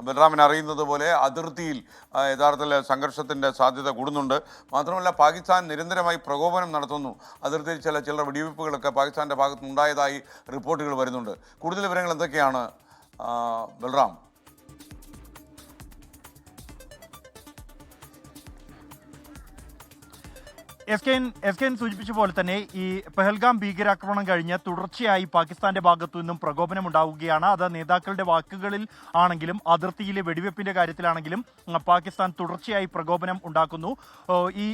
ബൽറാമിന് അറിയുന്നത് പോലെ അതിർത്തിയിൽ യഥാർത്ഥത്തിൽ സംഘർഷത്തിൻ്റെ സാധ്യത കൂടുന്നുണ്ട്. മാത്രമല്ല പാകിസ്ഥാൻ നിരന്തരമായി പ്രകോപനം നടത്തുന്നു. അതിർത്തിയിൽ ചില വെടിവയ്പ്പുകളൊക്കെ പാകിസ്ഥാൻ്റെ ഭാഗത്തുനിന്നുണ്ടായതായി റിപ്പോർട്ടുകൾ വരുന്നുണ്ട്. കൂടുതൽ വിവരങ്ങൾ എന്തൊക്കെയാണ് ബൽറാം? എസ് കെ സൂചിപ്പിച്ച പോലെ തന്നെ ഈ പെഹൽഗാം ഭീകരാക്രമണം കഴിഞ്ഞ് തുടർച്ചയായി പാകിസ്ഥാന്റെ ഭാഗത്തു നിന്നും പ്രകോപനം ഉണ്ടാവുകയാണ്. അത് നേതാക്കളുടെ വാക്കുകളിൽ ആണെങ്കിലും അതിർത്തിയിലെ വെടിവെപ്പിന്റെ കാര്യത്തിലാണെങ്കിലും പാകിസ്ഥാൻ തുടർച്ചയായി പ്രകോപനം ഉണ്ടാക്കുന്നു. ഈ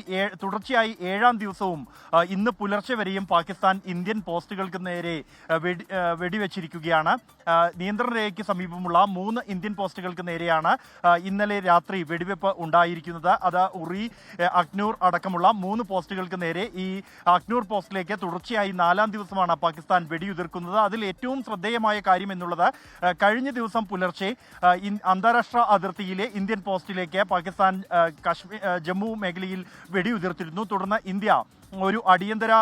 തുടർച്ചയായി 7ാം ദിവസവും ഇന്ന് പുലർച്ചെ വരെയും പാകിസ്ഥാൻ ഇന്ത്യൻ പോസ്റ്റുകൾക്ക് നേരെ വെടിവെച്ചിരിക്കുകയാണ്. നിയന്ത്രണ രേഖയ്ക്ക് സമീപമുള്ള 3 ഇന്ത്യൻ പോസ്റ്റുകൾക്ക് നേരെയാണ് ഇന്നലെ രാത്രി വെടിവെപ്പ് ഉണ്ടായിരിക്കുന്നത്. അത് ഉറി, അക്നൂർ അടക്കമുള്ള 3 പോസ്റ്റുകൾക്ക് നേരെ. ഈ അക്നൂർ പോസ്റ്റിലേക്ക് തുടർച്ചയായി 4ാം ദിവസമാണ് പാകിസ്ഥാൻ വെടിയുതിർക്കുന്നത്. അതിൽ ഏറ്റവും ശ്രദ്ധേയമായ കാര്യം എന്നുള്ളത് കഴിഞ്ഞ ദിവസം പുലർച്ചെ അന്താരാഷ്ട്ര അതിർത്തിയിലെ ഇന്ത്യൻ പോസ്റ്റിലേക്ക് പാകിസ്ഥാൻ ജമ്മു മേഖലയിൽ വെടിയുതിർത്തിരുന്നു. തുടർന്ന് ഇന്ത്യ ഒരു അടിയന്തര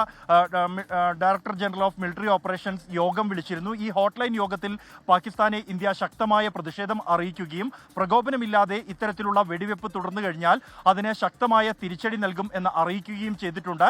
director general of military operations യോഗം വിളിച്ചിരുന്നു. ഈ ഹോട്ട്ലൈൻ യോഗത്തിൽ പാകിസ്ഥാനെ ഇന്ത്യ ശക്തമായ പ്രതിഷേധം അറിയിക്കുകയും പ്രകോപനമില്ലാതെ ഇത്തരത്തിലുള്ള വെടിവെപ്പ് തുടർന്നു കഴിഞ്ഞാൽ അതിന് ശക്തമായ തിരിച്ചടി നൽകും എന്ന് അറിയിക്കുകയും ചെയ്തിട്ടുണ്ട്.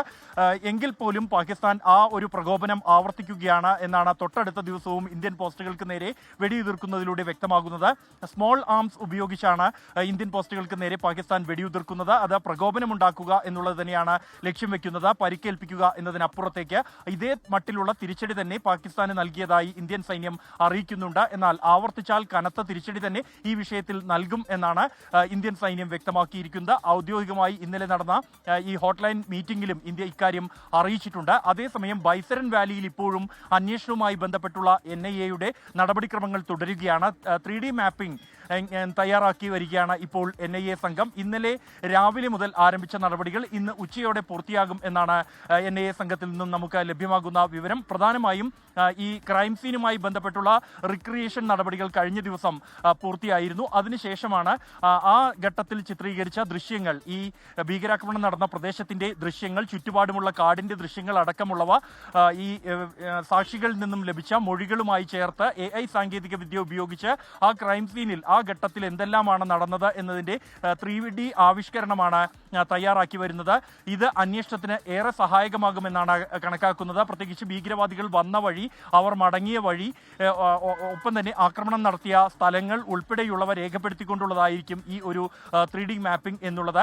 എങ്കിൽ പോലും പാകിസ്ഥാൻ ആ ഒരു പ്രകോപനം ആവർത്തിക്കുകയാണ് എന്നാണ് തൊട്ടടുത്ത ദിവസവും ഇന്ത്യൻ പോസ്റ്റുകൾക്ക് നേരെ വെടിയുതിർക്കുന്നതിലൂടെ വ്യക്തമാകുന്നത്. സ്മോൾ ആംസ് ഉപയോഗിച്ചാണ് ഇന്ത്യൻ പോസ്റ്റുകൾക്ക് നേരെ പാകിസ്ഥാൻ വെടിയുതിർക്കുന്നത്. അത് പ്രകോപനമുണ്ടാക്കുക എന്നുള്ളത് തന്നെയാണ് ലക്ഷ്യം വെക്കുന്നത്. പരിക്കേൽപ്പിക്കുക എന്നതിനപ്പുറത്തേക്ക് ഇതേ മട്ടിലുള്ള തിരിച്ചടി തന്നെ പാകിസ്ഥാന് നൽകിയതായി ഇന്ത്യൻ സൈന്യം അറിയിക്കുന്നുണ്ട്. എന്നാൽ ആവർത്തിച്ചാൽ കനത്ത തിരിച്ചടി തന്നെ ഈ വിഷയത്തിൽ നൽകും എന്നാണ് ഇന്ത്യൻ സൈന്യം വ്യക്തമാക്കിയിരിക്കുന്നത്. ഔദ്യോഗികമായി ഇന്നലെ നടന്ന ഈ ഹോട്ട്ലൈൻ മീറ്റിംഗിലും ഇന്ത്യ ഇക്കാര്യം അറിയിച്ചിട്ടുണ്ട്. അതേസമയം ബൈസരൻ വാലിയിൽ ഇപ്പോഴും അന്വേഷണവുമായി ബന്ധപ്പെട്ടുള്ള NIA-യുടെ നടപടിക്രമങ്ങൾ തുടരുകയാണ്. 3D മാപ്പിംഗ് തയ്യാറാക്കി വരികയാണ് ഇപ്പോൾ NIA സംഘം. ഇന്നലെ രാവിലെ മുതൽ ആരംഭിച്ച നടപടികൾ ഇന്ന് ഉച്ചയോടെ പൂർത്തിയാകും എന്നാണ് NIA സംഘത്തിൽ നിന്നും നമുക്ക് ലഭ്യമാകുന്ന വിവരം. പ്രധാനമായും ഈ ക്രൈം സീനുമായി ബന്ധപ്പെട്ടുള്ള റിക്രിയേഷൻ നടപടികൾ കഴിഞ്ഞ ദിവസം പൂർത്തിയായിരുന്നു. അതിനുശേഷമാണ് ആ ഘട്ടത്തിൽ ചിത്രീകരിച്ച ദൃശ്യങ്ങൾ, ഈ ഭീകരാക്രമണം നടന്ന പ്രദേശത്തിന്റെ ദൃശ്യങ്ങൾ, ചുറ്റുപാടുമുള്ള കാടിന്റെ ദൃശ്യങ്ങൾ അടക്കമുള്ളവ ഈ സാക്ഷികളിൽ നിന്നും ലഭിച്ച മൊഴികളുമായി ചേർത്ത് AI സാങ്കേതിക വിദ്യ ഉപയോഗിച്ച് ആ ക്രൈം സീനിൽ ആ ഘട്ടത്തിൽ എന്തെല്ലാമാണ് നടന്നത് എന്നതിന്റെ 3D ആവിഷ്കരണമാണ് തയ്യാറാക്കി വരുന്നത്. ഇത് അന്വേഷണത്തിന് ഏറെ സഹായകമാകുമെന്നാണ് കണക്കാക്കുന്നത്. പ്രത്യേകിച്ച് ഭീകരവാദികൾ വന്ന വഴി, അവർ മടങ്ങിയ വഴി, ഒപ്പം തന്നെ ആക്രമണം നടത്തിയ സ്ഥലങ്ങൾ ഉൾപ്പെടെയുള്ളവ രേഖപ്പെടുത്തിക്കൊണ്ടുള്ളതായിരിക്കും ഈ ഒരു 3D മാപ്പിംഗ് എന്നുള്ളത്.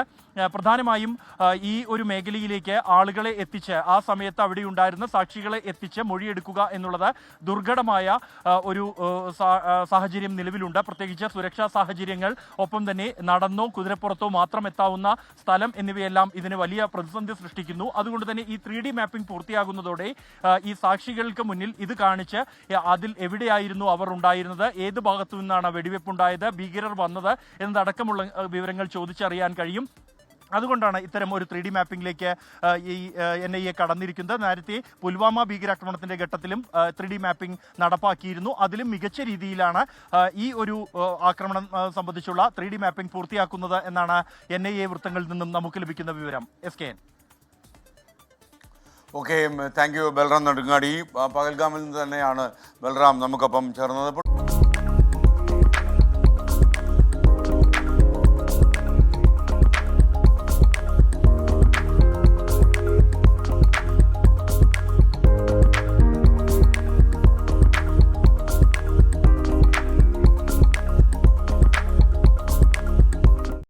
പ്രധാനമായും ഈ ഒരു മേഖലയിലേക്ക് ആളുകളെ എത്തിച്ച് ആ സമയത്ത് അവിടെ ഉണ്ടായിരുന്ന സാക്ഷികളെ എത്തിച്ച് മൊഴിയെടുക്കുക എന്നുള്ളത് ദുർഘടമായ ഒരു സാഹചര്യം നിലവിലുണ്ട്. പ്രത്യേകിച്ച് സുരക്ഷാ സാഹചര്യങ്ങൾ, ഒപ്പം തന്നെ നടന്നോ കുതിരപ്പുറത്തോ മാത്രം എത്താവുന്ന സ്ഥലം എന്നിവയെല്ലാം ഇതിന് വലിയ പ്രതിസന്ധി സൃഷ്ടിക്കുന്നു. അതുകൊണ്ട് തന്നെ ഈ 3D മാപ്പിംഗ് പൂർത്തിയാകുന്നതോടെ ഈ സാക്ഷികൾക്ക് മുന്നിൽ ഇത് കാണിച്ച് അതിൽ എവിടെയായിരുന്നു അവർ ഉണ്ടായിരുന്നത്, ഏത് ഭാഗത്തു നിന്നാണ് വെടിവെപ്പുണ്ടായത്, ഭീകരർ വന്നത് എന്നതടക്കമുള്ള വിവരങ്ങൾ ചോദിച്ചറിയാൻ കഴിയും. അതുകൊണ്ടാണ് ഇത്തരം ഒരു 3D മാപ്പിംഗിലേക്ക് ഈ NIA കടന്നിരിക്കുന്നത്. നേരത്തെ പുൽവാമ ഭീകരാക്രമണത്തിന്റെ ഘട്ടത്തിലും 3D മാപ്പിംഗ് നടപ്പാക്കിയിരുന്നു. അതിലും മികച്ച രീതിയിലാണ് ഈ ഒരു ആക്രമണം സംബന്ധിച്ചുള്ള 3D മാപ്പിംഗ് പൂർത്തിയാക്കുന്നത് എന്നാണ് NIA വൃത്തങ്ങളിൽ നിന്നും നമുക്ക് ലഭിക്കുന്ന വിവരം. SKN. Okay, thank you Balram Nedungadi. പഹൽഗാമിൽ നിന്ന് തന്നെയാണ് ബൽറാം നമുക്കൊപ്പം ചേർന്നത്.